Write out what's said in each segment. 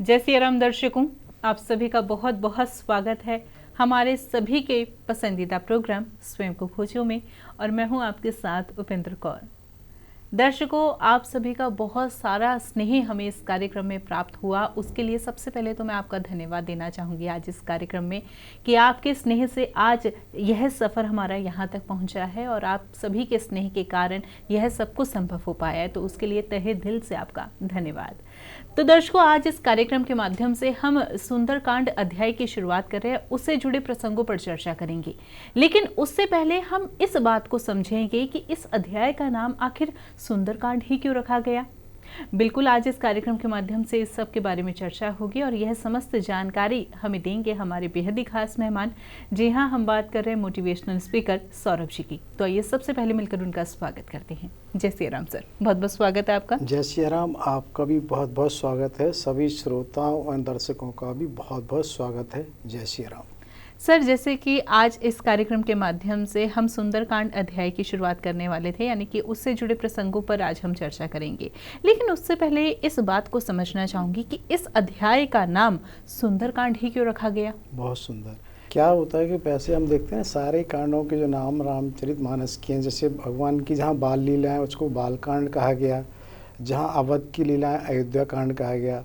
जय सिया राम दर्शकों, आप सभी का बहुत बहुत स्वागत है हमारे सभी के पसंदीदा प्रोग्राम स्वयं को खोजो में। और मैं हूं आपके साथ उपेंद्र कौर। दर्शकों, आप सभी का बहुत सारा स्नेह हमें इस कार्यक्रम में प्राप्त हुआ। उसके लिए सबसे पहले तो मैं आपका धन्यवाद देना चाहूँगी आज इस कार्यक्रम में कि आपके स्नेह से आज यह सफ़र हमारा यहाँ तक पहुँचा है और आप सभी के स्नेह के कारण यह सब कुछ संभव हो पाया है। तो उसके लिए तहे दिल से आपका धन्यवाद। तो दर्शकों, आज इस कार्यक्रम के माध्यम से हम सुंदरकांड अध्याय की शुरुआत कर रहे हैं, उससे जुड़े प्रसंगों पर चर्चा करेंगे। लेकिन उससे पहले हम इस बात को समझेंगे कि इस अध्याय का नाम आखिर सुंदरकांड ही क्यों रखा गया। बिल्कुल, आज इस कार्यक्रम के माध्यम से इस सब के बारे में चर्चा होगी और यह समस्त जानकारी हमें देंगे हमारे बेहद ही खास मेहमान। जी हाँ, हम बात कर रहे हैं मोटिवेशनल स्पीकर सौरभ जी की। तो आइए सबसे पहले मिलकर उनका स्वागत करते हैं। जय सिया राम सर, बहुत बहुत स्वागत है आपका। जय सिया राम, आपका भी बहुत बहुत स्वागत है। सभी श्रोताओं और दर्शकों का भी बहुत बहुत स्वागत है। जय सिया राम सर, जैसे कि आज इस कार्यक्रम के माध्यम से हम सुंदरकांड अध्याय की शुरुआत करने वाले थे, यानी कि उससे जुड़े प्रसंगों पर आज हम चर्चा करेंगे। लेकिन उससे पहले इस बात को समझना चाहूँगी कि इस अध्याय का नाम सुंदरकांड ही क्यों रखा गया। बहुत सुंदर। क्या होता है कि वैसे हम देखते हैं सारे कांडों के जो नाम रामचरितमानस के हैं, जैसे भगवान की जहाँ बाल लीला है उसको बालकांड कहा गया, जहाँ अवध की लीला है अयोध्या कांड कहा गया,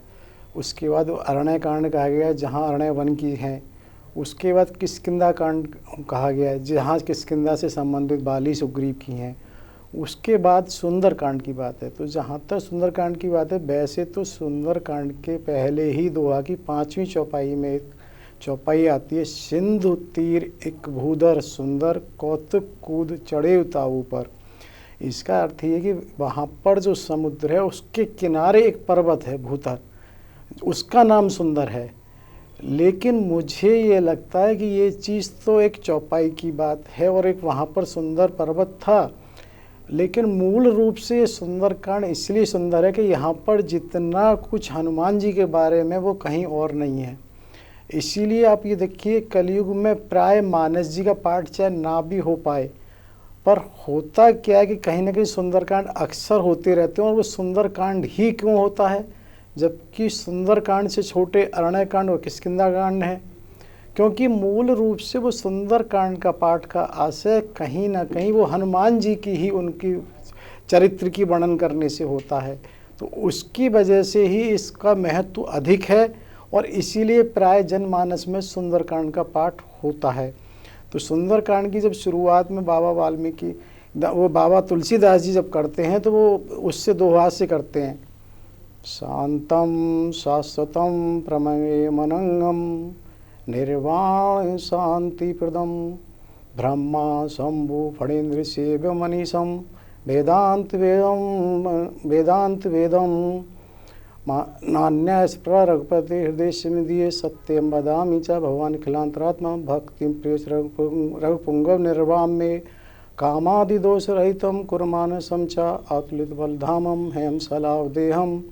उसके बाद अरण्य कांड कहा गया जहाँ अरण्य वन की हैं, उसके बाद किष्किंधा कांड कहा गया है जहाँ किष्किंधा से संबंधित बाली सुग्रीव की हैं, उसके बाद सुंदरकांड की बात है। तो जहाँ तक सुंदरकांड की बात है, वैसे तो सुंदरकांड के पहले ही दोहा की 5वीं चौपाई में एक चौपाई आती है, सिंधु तीर एक भूधर सुंदर कौतुक कूद चढ़े उताऊ पर। इसका अर्थ ये कि वहाँ पर जो समुद्र है उसके किनारे एक पर्वत है भूधर, उसका नाम सुंदर है। लेकिन मुझे ये लगता है कि ये चीज़ तो एक चौपाई की बात है और एक वहाँ पर सुंदर पर्वत था, लेकिन मूल रूप से ये सुंदरकांड इसलिए सुंदर है कि यहाँ पर जितना कुछ हनुमान जी के बारे में वो कहीं और नहीं है। इसीलिए आप ये देखिए, कलयुग में प्राय मानस जी का पाठ चाहे ना भी हो पाए, पर होता क्या है कि कहीं ना कहीं सुंदरकांड अक्सर होते रहते हैं। और वो सुंदरकांड ही क्यों होता है, जबकि सुंदरकांड से छोटे अरण्य कांड और किष्किंधा कांड है? क्योंकि मूल रूप से वो सुंदरकांड का पाठ का आशय कहीं ना कहीं वो हनुमान जी की ही उनकी चरित्र की वर्णन करने से होता है। तो उसकी वजह से ही इसका महत्व अधिक है और इसीलिए प्राय जनमानस में सुंदरकांड का पाठ होता है। तो सुंदरकांड की जब शुरुआत में बाबा वाल्मीकि वो बाबा तुलसीदास जी जब करते हैं तो वो उससे दोहा से करते हैं, शांतम शाश्वतम प्रमेयमनंगम निर्वाण शांति प्रदम ब्रह्मा शंभु फणीन्द्र सेव्य मनीषम वेदांत वेदम नान्यास्प्र रघुपति हृदय स्मृदीय सत्यम वदामि च भगवान खिलांतरात्मा भक्ति प्रिय रघुपुंगव निर्वाम में कामादिदोष रहितम कुरमानसम च अतुलित बलधामम हेम सलावदेहम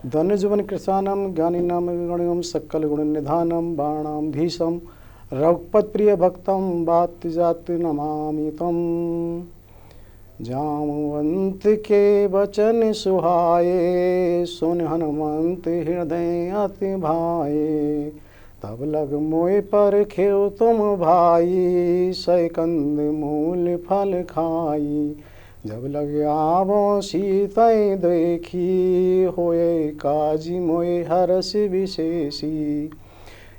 धनुजुवन कृशानम ज्ञानिनाम गणियम सकल गुण निधानम बाणाम धीशम रघुपत प्रिय भक्तम बात जात नमामि तम। जामवंत के वचन सुहाए सुन हनुमंत हृदय अति भाए, तब लग मोय पर खेव तुम भाई सै कंद मूल फल खाई, जब लग आवो सीतै देखी होए काजी मोय हरस विशेषी।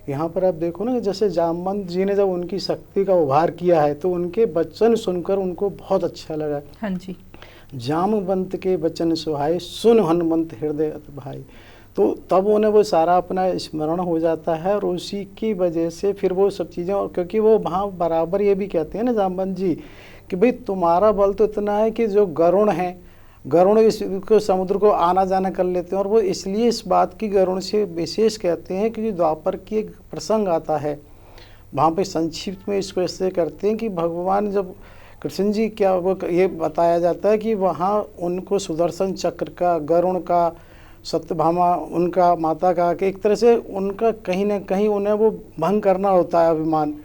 यहाँ पर आप देखो ना, जैसे जामवंत जी ने जब उनकी शक्ति का उभार किया है तो उनके वचन सुनकर उनको बहुत अच्छा लगा। हाँ जी, जामवंत के वचन सुहाए सुन हनुमंत हृदय अति भाई। तो तब उन्हें वो सारा अपना स्मरण हो जाता है और उसी की वजह से फिर वो सब चीज़ें, और क्योंकि वो वहाँ बराबर ये भी कहते हैं ना जामवंत जी कि भाई तुम्हारा बल तो इतना है कि जो गरुण हैं, गरुण इसको समुद्र को आना जाना कर लेते हैं। और वो इसलिए इस बात की गरुण से विशेष कहते हैं क्योंकि द्वापर की एक प्रसंग आता है, वहाँ पे संक्षिप्त में इसको ऐसे करते हैं कि भगवान जब कृष्ण जी क्या वो ये बताया जाता है कि वहाँ उनको सुदर्शन चक्र का, गरुण का, सत्यभामा उनका माता का, कि एक तरह से उनका कहीं ना कहीं उन्हें वो भंग करना होता है अभिमान।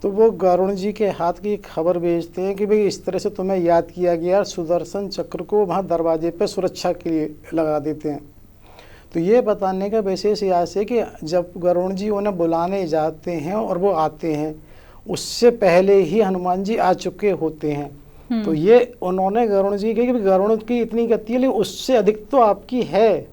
तो वो गरुण जी के हाथ की खबर भेजते हैं कि भाई इस तरह से तुम्हें याद किया गया, सुदर्शन चक्र को वहाँ दरवाजे पे सुरक्षा के लिए लगा देते हैं। तो ये बताने का विशेष यास है कि जब वरुण जी उन्हें बुलाने जाते हैं और वो आते हैं, उससे पहले ही हनुमान जी आ चुके होते हैं। तो ये उन्होंने वरुण जी कही कि वरुण की इतनी गति है, लेकिन उससे अधिक तो आपकी है।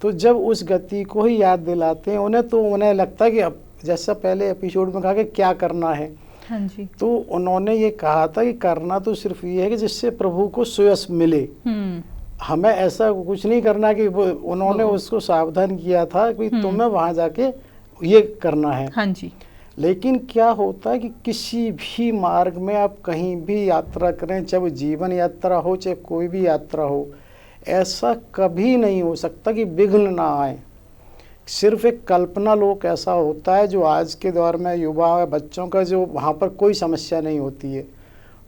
तो जब उस गति को ही याद दिलाते हैं उन्हें, तो उन्हें लगता है कि अब जैसा पहले एपिसोड में कहा कि क्या करना है। हाँ जी। तो उन्होंने ये कहा था कि करना तो सिर्फ ये है कि जिससे प्रभु को सुयश मिले, हमें ऐसा कुछ नहीं करना कि वो उन्होंने उसको सावधान किया था कि तुम्हें वहां जाके ये करना है। हाँ जी। लेकिन क्या होता है कि किसी भी मार्ग में आप कहीं भी यात्रा करें, चाहे वो जीवन यात्रा हो चाहे कोई भी यात्रा हो, ऐसा कभी नहीं हो सकता कि विघ्न ना आए। सिर्फ एक कल्पना लोक ऐसा होता है जो आज के दौर में युवा बच्चों का, जो वहाँ पर कोई समस्या नहीं होती है।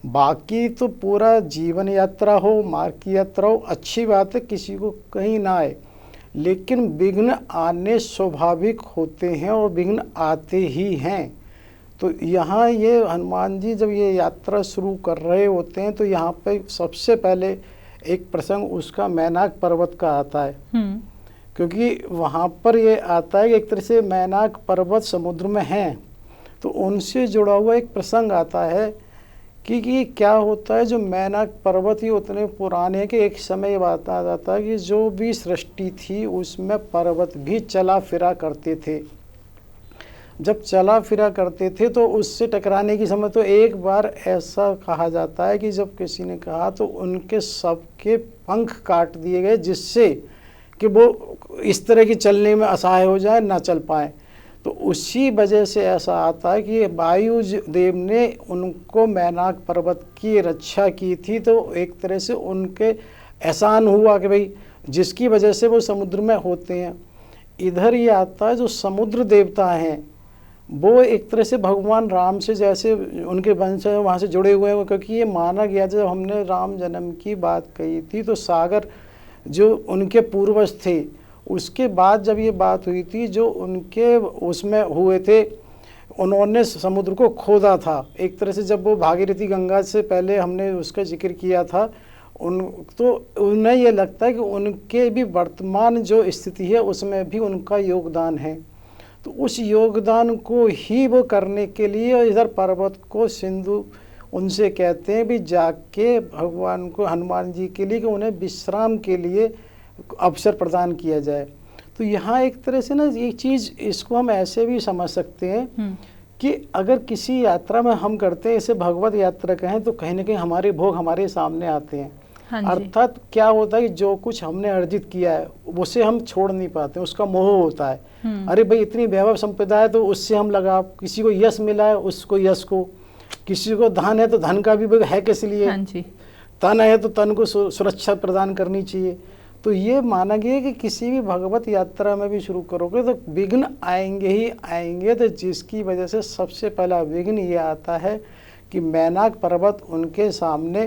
बाकी तो पूरा जीवन यात्रा हो, मार्ग की यात्रा हो, अच्छी बात है, किसी को कहीं ना आए, लेकिन विघ्न आने स्वाभाविक होते हैं और विघ्न आते ही हैं। तो यहाँ ये हनुमान जी जब ये यात्रा शुरू कर रहे होते हैं तो यहाँ पे सबसे पहले एक प्रसंग उसका मैनाक पर्वत का आता है, क्योंकि वहाँ पर ये आता है कि एक तरह से मैनाक पर्वत समुद्र में हैं, तो उनसे जुड़ा हुआ एक प्रसंग आता है कि क्या होता है, जो मैनाक पर्वत ही उतने पुराने हैं कि एक समय ये बताया जाता है कि जो भी सृष्टि थी उसमें पर्वत भी चला फिरा करते थे। जब चला फिरा करते थे तो उससे टकराने की समय, तो एक बार ऐसा कहा जाता है कि जब किसी ने कहा तो उनके सबके पंख काट दिए गए, जिससे कि वो इस तरह की चलने में असहाय हो जाए, ना चल पाए। तो उसी वजह से ऐसा आता है कि वायु देव ने उनको मैनाक पर्वत की रक्षा की थी, तो एक तरह से उनके एहसान हुआ कि भाई जिसकी वजह से वो समुद्र में होते हैं। इधर ये आता है जो समुद्र देवता हैं वो एक तरह से भगवान राम से जैसे उनके वंश वहाँ से जुड़े हुए हैं, क्योंकि ये माना गया जब हमने राम जन्म की बात कही थी तो सागर जो उनके पूर्वज थे, उसके बाद जब ये बात हुई थी जो उनके उसमें हुए थे, उन्होंने समुद्र को खोदा था एक तरह से। जब वो भागीरथी गंगा से पहले हमने उसका जिक्र किया था, तो उन्हें ये लगता है कि उनके भी वर्तमान जो स्थिति है उसमें भी उनका योगदान है। तो उस योगदान को ही वो करने के लिए इधर पर्वत को सिंधु उनसे कहते हैं भी जाके भगवान को, हनुमान जी के लिए, कि उन्हें विश्राम के लिए अवसर प्रदान किया जाए। तो यहाँ एक तरह से ना एक चीज़ इसको हम ऐसे भी समझ सकते हैं कि अगर किसी यात्रा में हम करते हैं, इसे भगवत यात्रा कहें, तो कहीं ना कहीं हमारे भोग हमारे सामने आते हैं। अर्थात क्या होता है कि जो कुछ हमने अर्जित किया है उसे हम छोड़ नहीं पाते, उसका मोह होता है। अरे भाई इतनी वैभव संपदा है तो उससे हम लगा, किसी को यश मिला है उसको यश को, किसी को धन है तो धन का भी है किस लिए, तन है तो तन को सुरक्षा प्रदान करनी चाहिए। तो ये माना गया कि किसी भी भगवत यात्रा में भी शुरू करोगे तो विघ्न आएंगे ही आएंगे। तो जिसकी वजह से सबसे पहला विघ्न ये आता है कि मैनाक पर्वत उनके सामने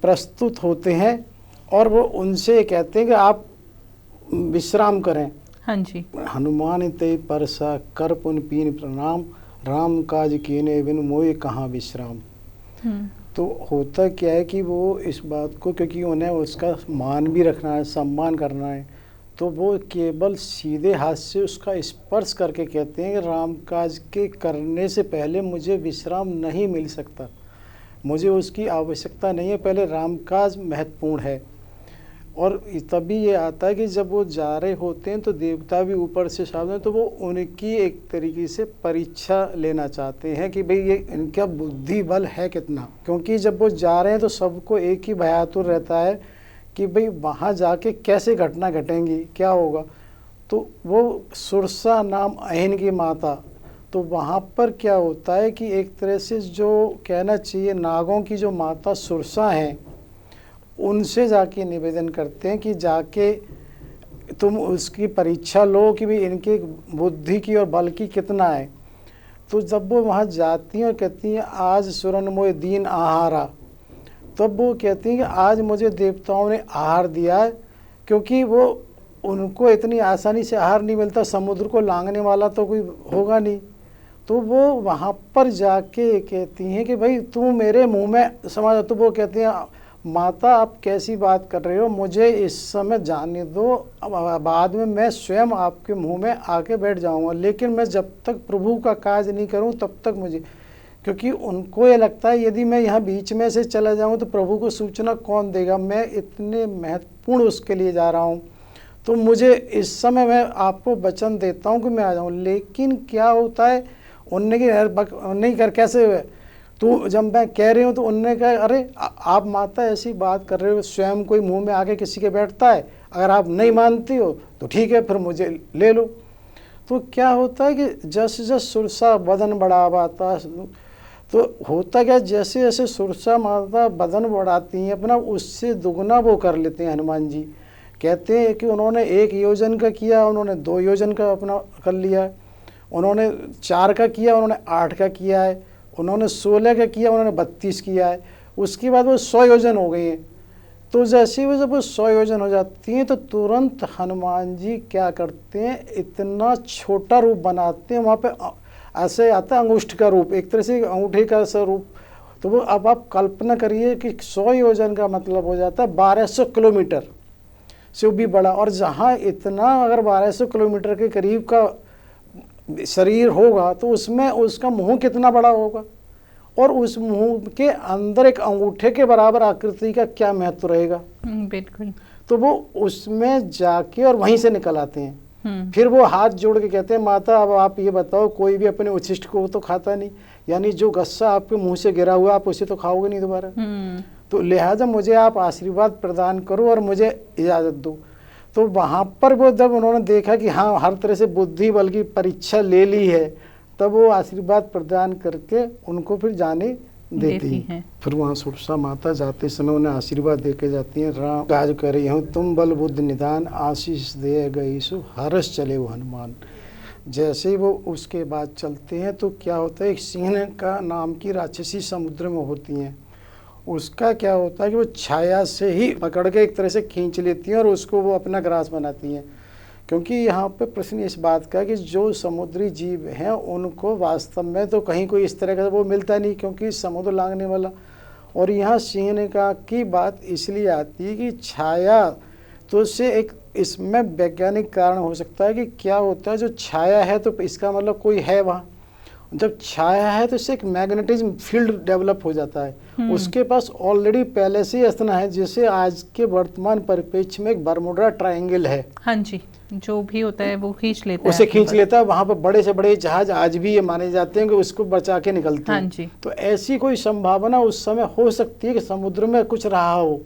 प्रस्तुत होते हैं और वो उनसे कहते हैं कि आप विश्राम करें। हाँ जी। हनुमान ते परसा कर पुन पीन प्रणाम, राम काज कीने बिन मोए कहाँ विश्राम। तो होता क्या है कि वो इस बात को, क्योंकि उन्हें उसका मान भी रखना है, सम्मान करना है, तो वो केवल सीधे हाथ से उसका स्पर्श करके कहते हैं कि राम काज के करने से पहले मुझे विश्राम नहीं मिल सकता, मुझे उसकी आवश्यकता नहीं है, पहले राम काज महत्वपूर्ण है। और तभी ये आता है कि जब वो जा रहे होते हैं तो देवता भी ऊपर से सावधान, तो वो उनकी एक तरीके से परीक्षा लेना चाहते हैं कि भाई ये इनका बुद्धि बल है कितना। क्योंकि जब वो जा रहे हैं तो सबको एक ही भयातुर रहता है कि भाई वहाँ जाके कैसे घटना घटेंगी, क्या होगा। तो वो सुरसा नाम अहिन की माता, तो वहाँ पर क्या होता है कि एक तरह से जो कहना चाहिए नागों की जो माता सुरसा हैं, उनसे जाके निवेदन करते हैं कि जाके तुम उसकी परीक्षा लो कि भी इनकी बुद्धि की और बल की कितना है। तो जब वो वहाँ जाती हैं और कहती हैं आज सुरन मोय दीन आहारा, तब वो कहती हैं कि आज मुझे देवताओं ने आहार दिया है, क्योंकि वो उनको इतनी आसानी से आहार नहीं मिलता, समुद्र को लांघने वाला तो कोई होगा नहीं। तो वो वहाँ पर जाके कहती हैं कि भाई तू मेरे मुँह में समा। तो वो कहते हैं माता आप कैसी बात कर रहे हो, मुझे इस समय जाने दो, अब बाद में मैं स्वयं आपके मुंह में आके बैठ जाऊंगा, लेकिन मैं जब तक प्रभु का काज नहीं करूं तब तक मुझे, क्योंकि उनको ये लगता है यदि मैं यहाँ बीच में से चला जाऊं तो प्रभु को सूचना कौन देगा, मैं इतने महत्वपूर्ण उसके लिए जा रहा हूँ, तो मुझे इस समय मैं आपको वचन देता हूँ कि मैं आ जाऊँ। लेकिन क्या होता है, उनने कर कैसे हुए, तो जब मैं कह रही हूँ तो उनने कहा अरे आप माता ऐसी बात कर रहे हो, स्वयं कोई मुंह में आके किसी के बैठता है, अगर आप नहीं मानती हो तो ठीक है फिर मुझे ले लो। तो क्या होता है कि जैसे जैसे सुरसा बदन बढ़ावाता, तो होता क्या, जैसे जैसे सुरसा माता बदन बढ़ाती हैं अपना, उससे दुगना वो कर लेते हैं हनुमान जी। कहते हैं कि उन्होंने 1 योजन का किया, उन्होंने 2 योजन का अपना कर लिया, उन्होंने 4 का किया, उन्होंने 8 का किया है, उन्होंने 16 का किया, उन्होंने 32 किया है, उसके बाद वो 100 योजन हो गई हैं। तो जैसे वो जब वो 100 योजन हो जाती हैं तो तुरंत हनुमान जी क्या करते हैं, इतना छोटा रूप बनाते हैं, वहाँ पे ऐसे आता है अंगूष्ठ का रूप, एक तरह से अंगूठे का सा रूप। तो वो अब आप कल्पना करिए कि 100 योजन का मतलब हो जाता है 1200 किलोमीटर से भी बड़ा, और जहाँ इतना अगर 1200 किलोमीटर के करीब का शरीर होगा तो उसमें उसका मुंह कितना बड़ा होगा, और उस मुंह के अंदर एक अंगूठे के बराबर आकृति का क्या महत्व रहेगा। बिल्कुल। तो वो उसमें जाके और वहीं से निकल आते हैं। फिर वो हाथ जोड़ के कहते हैं माता अब आप ये बताओ, कोई भी अपने उच्छिष्ट को तो खाता नहीं, यानी जो गस्सा आपके मुंह से गिरा हुआ आप उसे तो खाओगे नहीं दोबारा, तो लिहाजा मुझे आप आशीर्वाद प्रदान करो और मुझे इजाज़त दो। तो वहाँ पर वो जब उन्होंने देखा कि हाँ हर तरह से बुद्धि बल की परीक्षा ले ली है, तब वो आशीर्वाद प्रदान करके उनको फिर जाने देती हैं। फिर वहाँ सुरसा माता जाते समय उन्हें आशीर्वाद दे के जाती हैं, राम काज कर रही हूँ तुम बल बुद्धि निदान, आशीष दे गई सो हर्ष चले वो हनुमान। जैसे ही वो उसके बाद चलते हैं तो क्या होता है, एक सिंह का नाम की राक्षसी समुद्र में होती हैं, उसका क्या होता है कि वो छाया से ही पकड़ के एक तरह से खींच लेती हैं और उसको वो अपना ग्रास बनाती हैं। क्योंकि यहाँ पे प्रश्न इस बात का कि जो समुद्री जीव हैं उनको वास्तव में तो कहीं कोई इस तरह का वो मिलता नहीं, क्योंकि समुद्र लांघने वाला। और यहाँ सिंह का की बात इसलिए आती है कि छाया, तो उससे एक इसमें वैज्ञानिक कारण हो सकता है कि क्या होता है, जो छाया है तो इसका मतलब कोई है वहाँ, जब छाया है तो इससे एक मैग्नेटिज्म फील्ड डेवलप हो जाता है, उसके पास ऑलरेडी पहले से ही असना है, जैसे आज के वर्तमान परिप्रेक्ष्य में एक बर्मुडा ट्रायंगल है। हाँ जी, जो भी होता है वो खींच लेता है, उसे खींच लेता है। वहाँ पर बड़े से बड़े जहाज आज भी ये माने जाते हैं कि उसको बचा के निकलते हैं। हाँ जी। तो ऐसी कोई संभावना उस समय हो सकती है कि समुद्र में कुछ रहा हो,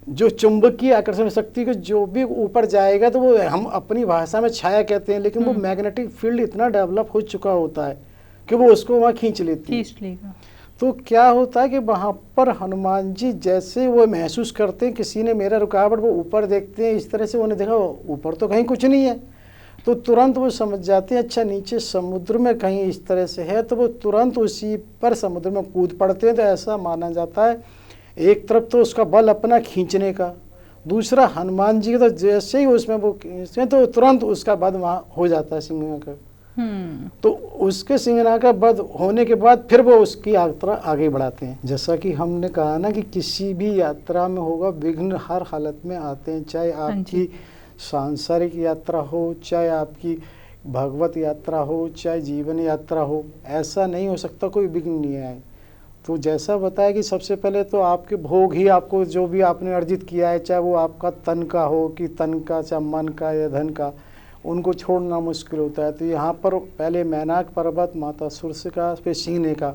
जो चुंबकीय आकर्षण शक्ति के जो भी ऊपर जाएगा, तो वो हम अपनी भाषा में छाया कहते हैं, लेकिन वो मैग्नेटिक फील्ड इतना डेवलप हो चुका होता है कि वो उसको वहाँ खींच लेती है। तो क्या होता है कि वहाँ पर हनुमान जी जैसे वो महसूस करते हैं किसी ने मेरा रुकावट, वो ऊपर देखते हैं, इस तरह से उन्हें देखा ऊपर तो कहीं कुछ नहीं है, तो तुरंत वो समझ जाते हैं अच्छा नीचे समुद्र में कहीं इस तरह से है, तो वो तुरंत उसी पर समुद्र में कूद पड़ते हैं। तो ऐसा माना जाता है एक तरफ तो उसका बल अपना खींचने का, दूसरा हनुमान जी का तो जैसे ही उसमें वो खींचते हैं तो तुरंत उसका वध वहाँ हो जाता है सिंह का। तो उसके सिंहना का वध होने के बाद फिर वो उसकी यात्रा आगे बढ़ाते हैं। जैसा कि हमने कहा ना कि किसी भी यात्रा में होगा विघ्न हर हालत में आते हैं, चाहे आपकी सांसारिक यात्रा हो, चाहे आपकी भगवत यात्रा हो, चाहे जीवन यात्रा हो, ऐसा नहीं हो सकता कोई विघ्न नहीं आए। तो जैसा बताया कि सबसे पहले तो आपके भोग ही आपको जो भी आपने अर्जित किया है, चाहे वो आपका तन का हो कि तन का, चाहे मन का या धन का, उनको छोड़ना मुश्किल होता है। तो यहाँ पर पहले मैनाक पर्वत, माता सुरस का, फिर सिंह का,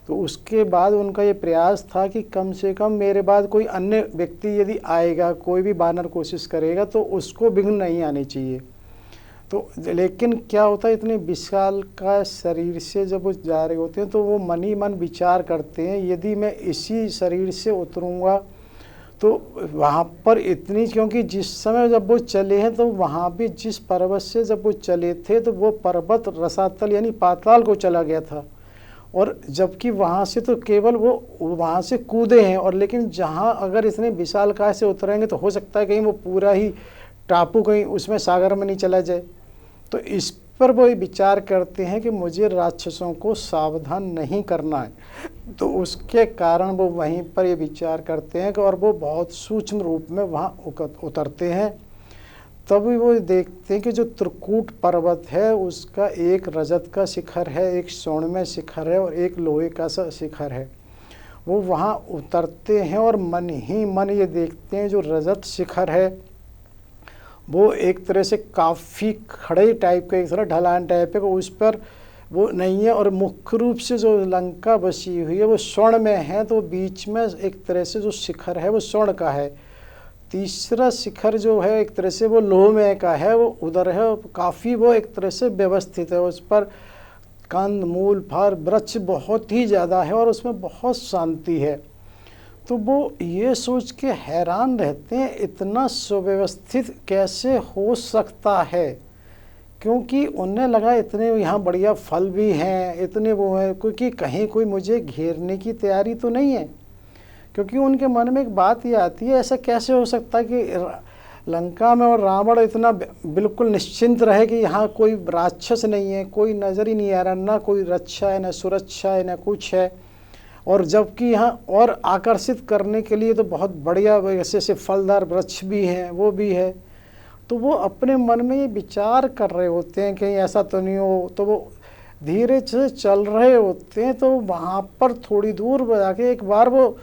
तो उसके बाद उनका ये प्रयास था कि कम से कम मेरे बाद कोई अन्य व्यक्ति यदि आएगा, कोई भी वानर कोशिश करेगा तो उसको विघ्न नहीं आने चाहिए। तो लेकिन क्या होता है, इतने विशाल का शरीर से जब वो जा रहे होते हैं तो वो मन ही मन विचार करते हैं यदि मैं इसी शरीर से उतरूँगा तो वहाँ पर इतनी, क्योंकि जिस समय जब वो चले हैं तो वहाँ भी जिस पर्वत से जब वो चले थे तो वो पर्वत रसातल यानी पाताल को चला गया था, और जबकि वहाँ से तो केवल वो वहाँ से कूदे हैं, और लेकिन जहाँ अगर इतने विशालकाय से उतरेंगे तो हो सकता है कहीं वो पूरा ही टापू कहीं उसमें सागर में नहीं चला जाए। तो इस पर वो विचार करते हैं कि मुझे राक्षसों को सावधान नहीं करना है, तो उसके कारण वो वहीं पर ये विचार करते हैं कि और वो बहुत सूक्ष्म रूप में वहाँ उतरते हैं। तभी वो देखते हैं कि जो त्रिकूट पर्वत है उसका एक रजत का शिखर है, एक स्वर्णमय शिखर है और एक लोहे का सा शिखर है। वो वहाँ उतरते हैं और मन ही मन ये देखते हैं जो रजत शिखर है वो एक तरह से काफ़ी खड़े टाइप का, एक तरह ढलान टाइप का, उस पर वो नहीं है। और मुख्य रूप से जो लंका बसी हुई है वो स्वर्ण में है, तो बीच में एक तरह से जो शिखर है वो स्वर्ण का है। तीसरा शिखर जो है एक तरह से वो लोहमय का है, वो उधर है, काफ़ी वो एक तरह से व्यवस्थित है। उस पर कंद मूल फल वृक्ष बहुत ही ज़्यादा है और उसमें बहुत शांति है। तो वो ये सोच के हैरान रहते हैं इतना सुव्यवस्थित कैसे हो सकता है, क्योंकि उन्हें लगा इतने यहाँ बढ़िया फल भी हैं, इतने वो हैं, क्योंकि कहीं कोई मुझे घेरने की तैयारी तो नहीं है। क्योंकि उनके मन में एक बात ये आती है, ऐसा कैसे हो सकता है कि लंका में और रावण इतना बिल्कुल निश्चिंत रहे कि यहाँ कोई राक्षस नहीं है, कोई नज़र ही नहीं आ रहा, ना कोई रक्षा है, ना सुरक्षा है, ना कुछ है। और जबकि यहाँ और आकर्षित करने के लिए तो बहुत बढ़िया ऐसे ऐसे फलदार वृक्ष भी हैं, वो भी है। तो वो अपने मन में ये विचार कर रहे होते हैं कहीं ऐसा तो नहीं हो। तो वो धीरे से चल रहे होते हैं, तो वहाँ पर थोड़ी दूर जाके एक बार वो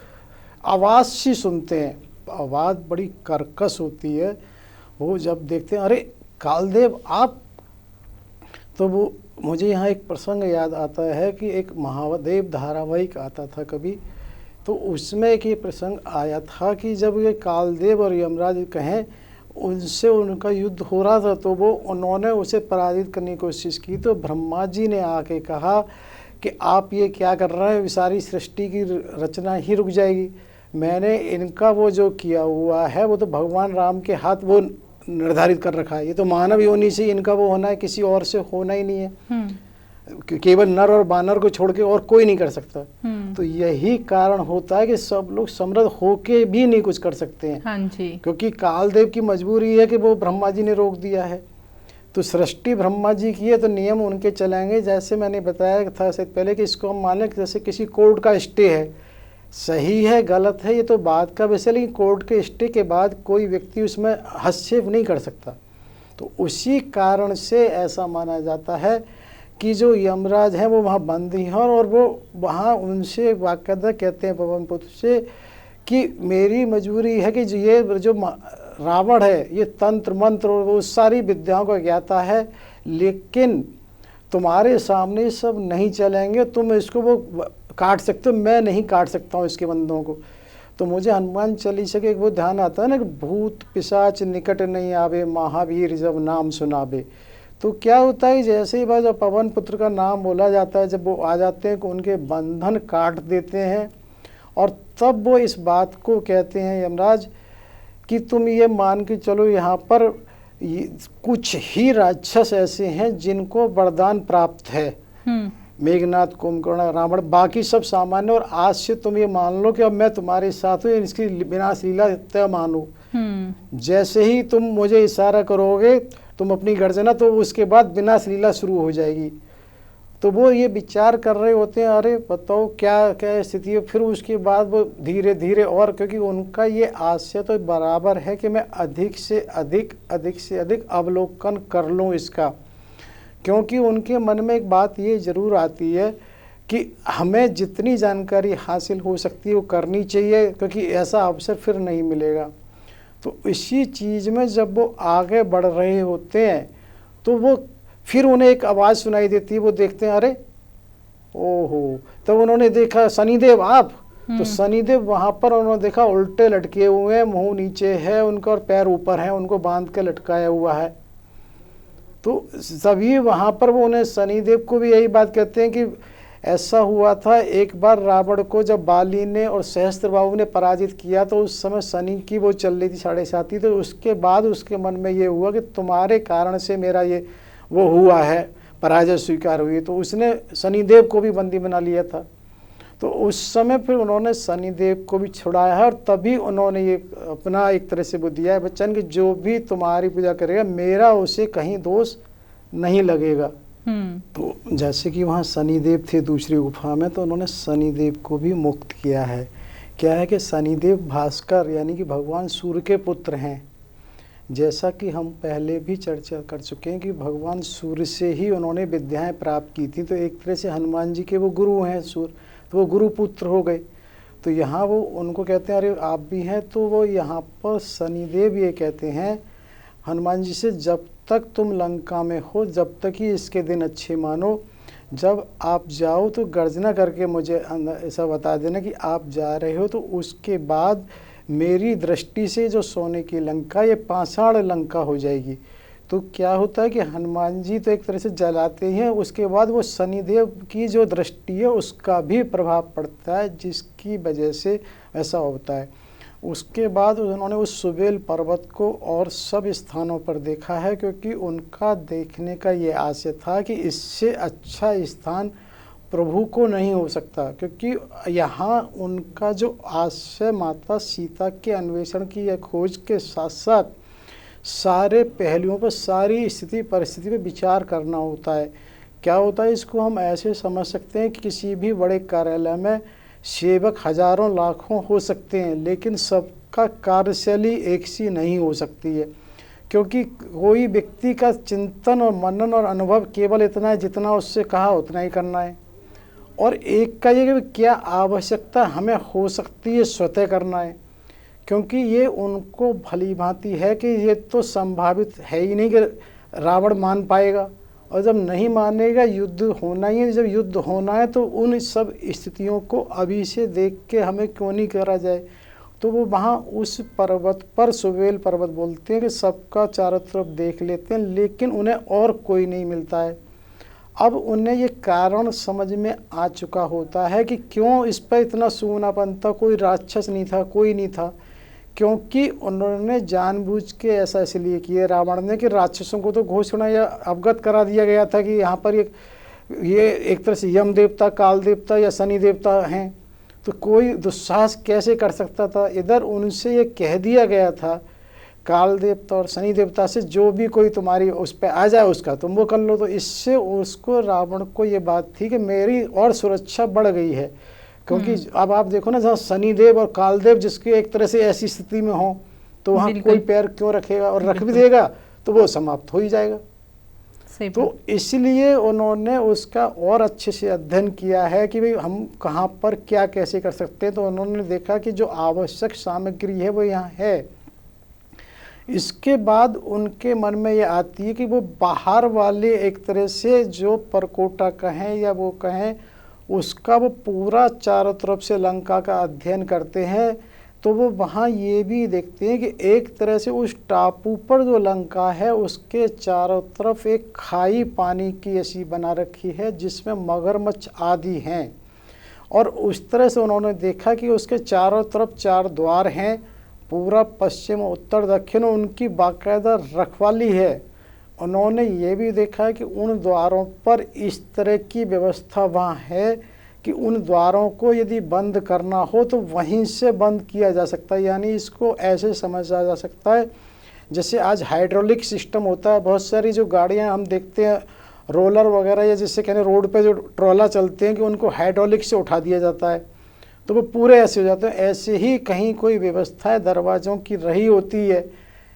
आवाज़ सी सुनते हैं। आवाज़ बड़ी कर्कश होती है। वो जब देखते हैं अरे कालदेव आप, तो वो मुझे यहाँ एक प्रसंग याद आता है कि एक महादेव धारावाहिक आता था कभी, तो उसमें एक ये प्रसंग आया था कि जब ये कालदेव और यमराज कहें उनसे उनका युद्ध हो रहा था, तो वो उन्होंने उसे पराजित करने की कोशिश की। तो ब्रह्मा जी ने आके कहा कि आप ये क्या कर रहे हैं, सारी सृष्टि की रचना ही रुक जाएगी। मैंने इनका वो जो किया हुआ है वो तो भगवान राम के हाथ वो निर्धारित कर रखा है, ये तो मानव योनि से इनका वो होना है, किसी और से होना ही नहीं है। केवल नर और बानर को छोड़ के और कोई नहीं कर सकता। तो यही कारण होता है कि सब लोग समृद्ध होके भी नहीं कुछ कर सकते हैं। हाँ जी। क्योंकि कालदेव की मजबूरी है कि वो ब्रह्मा जी ने रोक दिया है। तो सृष्टि ब्रह्मा जी की है तो नियम उनके चलेंगे। जैसे मैंने बताया था इससे पहले कि इसको हम मान लें जैसे किसी कोर्ट का स्टे है, सही है गलत है ये तो बात का विषय, लेकिन कोर्ट के स्टे के बाद कोई व्यक्ति उसमें हस्तक्षेप नहीं कर सकता। तो उसी कारण से ऐसा माना जाता है कि जो यमराज हैं वो वहाँ बंदी हैं और वो वहाँ उनसे बाकायदा कहते हैं पवन पुत्र से कि मेरी मजबूरी है कि ये जो रावण है ये तंत्र मंत्र और वो सारी विद्याओं को ज्ञाता है, लेकिन तुम्हारे सामने सब नहीं चलेंगे। तुम इसको वो काट सकते हो, मैं नहीं काट सकता हूँ इसके बंदों को। तो मुझे हनुमान चालीसा के वो ध्यान आता है ना कि भूत पिशाच निकट नहीं आवे, महावीर जब नाम सुनावे। तो क्या होता है जैसे ही बार जब पवन पुत्र का नाम बोला जाता है, जब वो आ जाते हैं उनके बंधन काट देते हैं। और तब वो इस बात को कहते हैं यमराज कि तुम ये मान के चलो यहाँ पर कुछ ही राक्षस ऐसे हैं जिनको वरदान प्राप्त है, मेघनाथ, कुंभकर्ण, रावण, बाकी सब सामान्य। और आज से तुम ये मान लो कि अब मैं तुम्हारे साथ हूँ, इसकी विनाश लीला तय मानो। जैसे ही तुम मुझे इशारा करोगे, तुम अपनी गर्जना, तो उसके बाद विनाश लीला शुरू हो जाएगी। तो वो ये विचार कर रहे होते हैं अरे बताओ क्या क्या स्थिति है। फिर उसके बाद वो धीरे धीरे, और क्योंकि उनका ये आशय तो बराबर है कि मैं अधिक से अधिक अवलोकन कर लूँ इसका, क्योंकि उनके मन में एक बात ये ज़रूर आती है कि हमें जितनी जानकारी हासिल हो सकती है वो करनी चाहिए, क्योंकि ऐसा अवसर फिर नहीं मिलेगा। तो इसी चीज़ में जब वो आगे बढ़ रहे होते हैं तो वो फिर उन्हें एक आवाज़ सुनाई देती है। वो देखते हैं अरे ओहो, तब उन्होंने देखा शनिदेव आप। तो शनिदेव वहाँ पर उन्होंने देखा उल्टे लटके हुए हैं, मुंह नीचे है उनका और पैर ऊपर है, उनको बांध के लटकाया हुआ है। तो सभी वहाँ पर वो उन्हें शनिदेव को भी यही बात कहते हैं कि ऐसा हुआ था एक बार रावण को जब बाली ने और सहस्त्रबाहु ने पराजित किया, तो उस समय शनि की वो चल रही थी 7.5। तो उसके बाद उसके मन में ये हुआ कि तुम्हारे कारण से मेरा ये वो हुआ है, पराजय स्वीकार हुई। तो उसने शनिदेव को भी बंदी बना लिया था। तो उस समय फिर उन्होंने शनिदेव को भी छुड़ाया है और तभी उन्होंने ये अपना एक तरह से वो दिया है वचन कि जो भी तुम्हारी पूजा करेगा मेरा उसे कहीं दोष नहीं लगेगा। तो जैसे कि वहाँ शनिदेव थे दूसरी गुफा में, तो उन्होंने शनिदेव को भी मुक्त किया है। क्या है कि शनिदेव भास्कर यानी कि भगवान सूर्य के पुत्र हैं। जैसा कि हम पहले भी चर्चा कर चुके हैं कि भगवान सूर्य से ही उन्होंने विद्याएं प्राप्त की थी, तो एक तरह से हनुमान जी के वो गुरु हैं सूर्य, तो वो गुरु पुत्र हो गए। तो यहाँ वो उनको कहते हैं अरे आप भी हैं, तो वो यहाँ पर शनिदेव ये कहते हैं हनुमान जी से, जब तक तुम लंका में हो जब तक ही इसके दिन अच्छे मानो, जब आप जाओ तो गर्जना करके मुझे ऐसा बता देना कि आप जा रहे हो, तो उसके बाद मेरी दृष्टि से जो सोने की लंका ये पाषाण लंका हो जाएगी। तो क्या होता है कि हनुमान जी तो एक तरह से जलाते हैं, उसके बाद वो शनिदेव की जो दृष्टि है उसका भी प्रभाव पड़ता है, जिसकी वजह से ऐसा होता है। उसके बाद उन्होंने उस सुबेल पर्वत को और सब स्थानों पर देखा है, क्योंकि उनका देखने का ये आशय था कि इससे अच्छा स्थान प्रभु को नहीं हो सकता, क्योंकि यहाँ उनका जो आशय माता सीता के अन्वेषण की या खोज के साथ साथ सारे पहलुओं पर, सारी स्थिति परिस्थिति पर विचार करना होता है। क्या होता है, इसको हम ऐसे समझ सकते हैं कि किसी भी बड़े कार्यालय में सेवक हजारों लाखों हो सकते हैं, लेकिन सबका कार्यशैली एक सी नहीं हो सकती है, क्योंकि कोई व्यक्ति का चिंतन और मनन और अनुभव केवल इतना है जितना उससे कहा उतना ही करना है, और एक का ये कि क्या आवश्यकता हमें हो सकती है स्वतः करना है, क्योंकि ये उनको भली भांति है कि ये तो संभावित है ही नहीं कि रावण मान पाएगा, और जब नहीं मानेगा युद्ध होना ही है। जब युद्ध होना है तो उन सब स्थितियों को अभी से देख के हमें क्यों नहीं करा जाए। तो वो वहाँ उस पर्वत पर, सुबेल पर्वत बोलते हैं, कि सबका चारों तरफ देख लेते हैं, लेकिन उन्हें और कोई नहीं मिलता है। अब उन्हें ये कारण समझ में आ चुका होता है कि क्यों इस पर इतना सूनापन था। कोई राक्षस नहीं था, कोई नहीं था, क्योंकि उन्होंने जानबूझ के ऐसा इसलिए किया रावण ने कि राक्षसों को तो घोषणा या अवगत करा दिया गया था कि यहाँ पर ये एक तरह से यम देवता, काल देवता या शनि देवता हैं, तो कोई दुस्साहस कैसे कर सकता था। इधर उनसे ये कह दिया गया था काल देवता और शनि देवता से, जो भी कोई तुम्हारी उस पर आ जाए उसका तुम वो कर लो। तो इससे उसको, रावण को ये बात थी कि मेरी और सुरक्षा बढ़ गई है, क्योंकि अब आप देखो ना, जहाँ शनिदेव और कालदेव जिसकी एक तरह से ऐसी स्थिति में हो, तो वहाँ कोई पैर क्यों रखेगा, और रख भी देगा तो वो समाप्त हो ही जाएगा। तो इसलिए उन्होंने उसका और अच्छे से अध्ययन किया है कि भाई हम कहाँ पर क्या कैसे कर सकते हैं। तो उन्होंने देखा कि जो आवश्यक सामग्री है वो यहाँ है। इसके बाद उनके मन में ये आती है कि वो बाहर वाले एक तरह से जो परकोटा कहें या वो कहें, उसका वो पूरा चारों तरफ से लंका का अध्ययन करते हैं। तो वो वहाँ ये भी देखते हैं कि एक तरह से उस टापू पर जो लंका है उसके चारों तरफ एक खाई पानी की ऐसी बना रखी है जिसमें मगरमच्छ आदि हैं, और उस तरह से उन्होंने देखा कि उसके चारों तरफ 4 द्वार हैं, पूरा पश्चिम उत्तर दक्षिण उनकी बाकायदा रखवाली है। उन्होंने ये भी देखा है कि उन द्वारों पर इस तरह की व्यवस्था वहाँ है कि उन द्वारों को यदि बंद करना हो तो वहीं से बंद किया जा सकता है। यानी इसको ऐसे समझा जा सकता है जैसे आज हाइड्रोलिक सिस्टम होता है। बहुत सारी जो गाड़ियाँ हम देखते हैं, रोलर वगैरह, या जिससे कहने रोड पे जो ट्रॉला चलते हैं कि उनको हाइड्रोलिक से उठा दिया जाता है, तो वो पूरे ऐसे हो जाते हैं। ऐसे ही कहीं कोई व्यवस्था दरवाज़ों की रही होती है,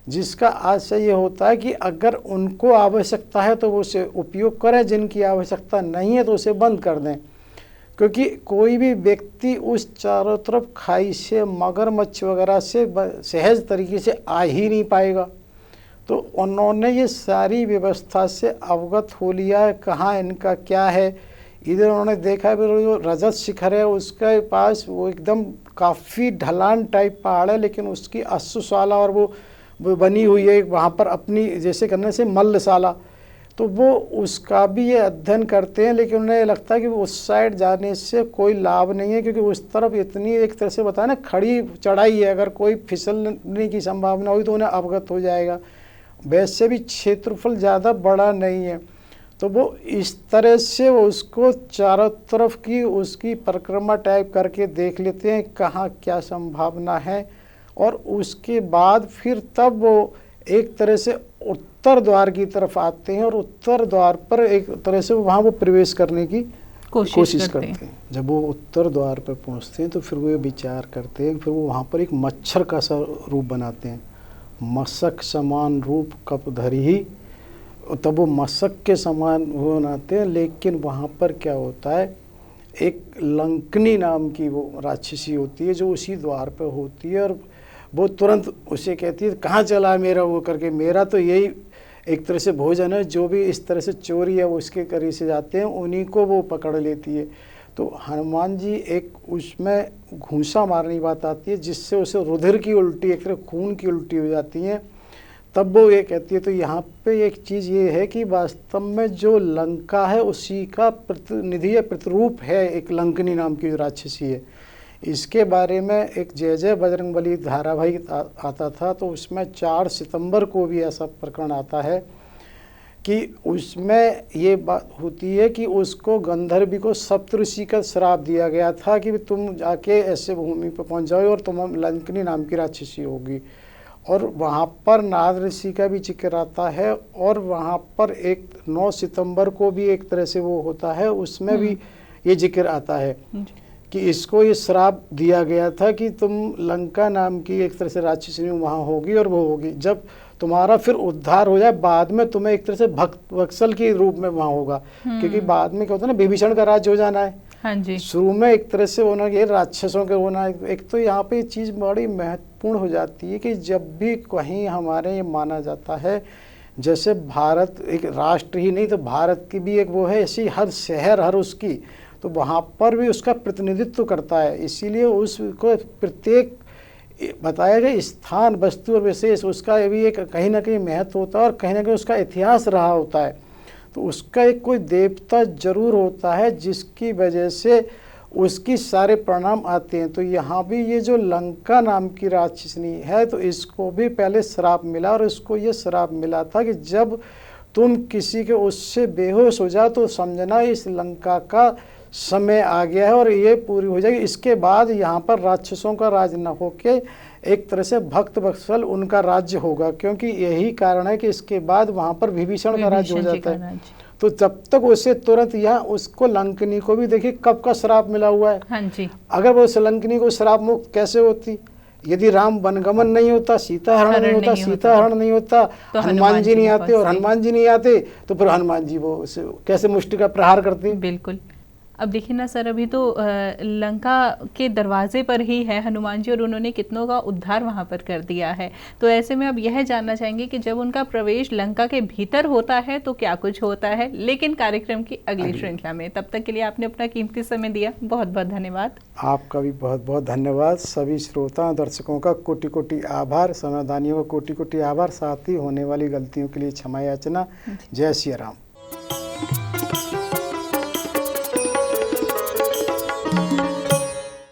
जिसका आशय ये होता है कि अगर उनको आवश्यकता है तो वो उसे उपयोग करें, जिनकी आवश्यकता नहीं है तो उसे बंद कर दें, क्योंकि कोई भी व्यक्ति उस चारों तरफ खाई से, मगरमच्छ वगैरह से सहज तरीके से आ ही नहीं पाएगा। तो उन्होंने ये सारी व्यवस्था से अवगत हो लिया है कहाँ इनका क्या है। इधर उन्होंने देखा है जो रजत शिखर है उसके पास वो एकदम काफ़ी ढलान टाइप पहाड़ है, लेकिन उसकी अश्वशाला और वो बनी हुई है वहाँ पर अपनी जैसे करने से मल्लशाला, तो वो उसका भी ये अध्ययन करते हैं। लेकिन उन्हें लगता है कि उस साइड जाने से कोई लाभ नहीं है, क्योंकि उस तरफ इतनी एक तरह से बताया ना खड़ी चढ़ाई है, अगर कोई फिसलने की संभावना हुई तो उन्हें अवगत हो जाएगा। वैसे भी क्षेत्रफल ज़्यादा बड़ा नहीं है, तो वो इस तरह से वो उसको चारों तरफ की उसकी परिक्रमा टाइप करके देख लेते हैं कहाँ क्या संभावना है, और उसके बाद फिर तब वो एक तरह से उत्तर द्वार की तरफ आते हैं और उत्तर द्वार पर एक तरह से वहाँ वो प्रवेश करने की कोशिश करते हैं। जब वो उत्तर द्वार पर पहुँचते हैं तो फिर वो विचार करते हैं, फिर वो वहाँ पर एक मच्छर का सा रूप बनाते हैं। मशक समान रूप कप धरी ही, तब वो मशक के समान वो बनाते हैं। लेकिन वहाँ पर क्या होता है, एक लंकनी नाम की वो राक्षसी होती है जो उसी द्वार पर होती है, और वो तुरंत उसे कहती है कहाँ चला मेरा वो करके, मेरा तो यही एक तरह से भोजन है। जो भी इस तरह से चोरी है वो उसके करीब से जाते हैं, उन्हीं को वो पकड़ लेती है। तो हनुमान जी एक उसमें घूंसा मारने की बात आती है, जिससे उसे रुधिर की उल्टी, एक तरह खून की उल्टी हो जाती है। तब वो ये कहती है। तो यहाँ पे एक चीज़ ये है कि वास्तव में जो लंका है उसी का प्रतिनिधि या प्रतिरूप है एक लंकनी नाम की जो राक्षसी है। इसके बारे में एक जय जय बजरंगबली धारावाहिक आता था, तो उसमें 4 सितंबर को भी ऐसा प्रकरण आता है कि उसमें ये बात होती है कि उसको गंधर्वी को सप्तऋषि का श्राप दिया गया था कि तुम जाके ऐसे भूमि पर पहुंच जाओ और तुम लंकनी नाम की राक्षसी होगी। और वहाँ पर नारद ऋषि का भी जिक्र आता है, और वहाँ पर एक 9 सितंबर को भी एक तरह से वो होता है, उसमें भी ये जिक्र आता है कि इसको ये श्राप दिया गया था कि तुम लंका नाम की एक तरह से राक्षसी वहाँ होगी और वो होगी। जब तुम्हारा फिर उद्धार हो जाए, बाद में तुम्हें एक तरह से भक्त वत्सल के रूप में वहाँ होगा, क्योंकि बाद में क्या होता है ना, विभीषण का राज्य हो जाना है। हाँ जी। शुरू में एक तरह से होना, ये राक्षसों के होना। एक तो यहाँ पे चीज़ बड़ी महत्वपूर्ण हो जाती है कि जब भी कहीं हमारे ये माना जाता है, जैसे भारत एक राष्ट्र ही नहीं तो भारत की भी एक वो है, ऐसी हर शहर हर उसकी, तो वहाँ पर भी उसका प्रतिनिधित्व करता है। इसीलिए उसको प्रत्येक बताया गया स्थान, वस्तु और विशेष, उसका भी एक कहीं ना कहीं महत्व होता है और कहीं ना कहीं उसका इतिहास रहा होता है। तो उसका एक कोई देवता जरूर होता है जिसकी वजह से उसकी सारे परिणाम आते हैं। तो यहाँ भी ये जो लंका नाम की राक्षसनी है, तो इसको भी पहले श्राप मिला, और इसको ये श्राप मिला था कि जब तुम किसी के उससे बेहोश हो जाओ तो समझना इस लंका का समय आ गया है और ये पूरी हो जाएगी। इसके बाद यहाँ पर राक्षसों का राज न होके एक तरह से भक्त वत्सल उनका राज्य होगा, क्योंकि यही कारण है कि इसके बाद वहाँ पर विभीषण का राज्य हो जाता है। तो जब तक उसे तुरंत यहाँ उसको लंकनी को भी देखिए कब का श्राप मिला हुआ है। हाँ जी। अगर वो लंकनी को श्राप मुक्त कैसे होती, यदि राम वनगमन नहीं होता, सीता हरण नहीं होता, सीता हरण नहीं होता, तो हनुमान जी नहीं आते, और हनुमान जी नहीं आते तो फिर हनुमान जी वो कैसे मुष्टि का प्रहार करते। बिल्कुल। अब देखिए ना सर, अभी तो लंका के दरवाजे पर ही है हनुमान जी और उन्होंने कितनों का उद्धार वहां पर कर दिया है। तो ऐसे में अब यह जानना चाहेंगे कि जब उनका प्रवेश लंका के भीतर होता है तो क्या कुछ होता है, लेकिन कार्यक्रम की अगली श्रृंखला में। तब तक के लिए आपने अपना कीमती समय दिया, बहुत बहुत धन्यवाद। आपका भी बहुत बहुत धन्यवाद। सभी श्रोता दर्शकों का कोटि कोटि आभार, समयदानियों का कोटि कोटि आभार, साथ ही होने वाली गलतियों के लिए क्षमा याचना। जय श्री राम।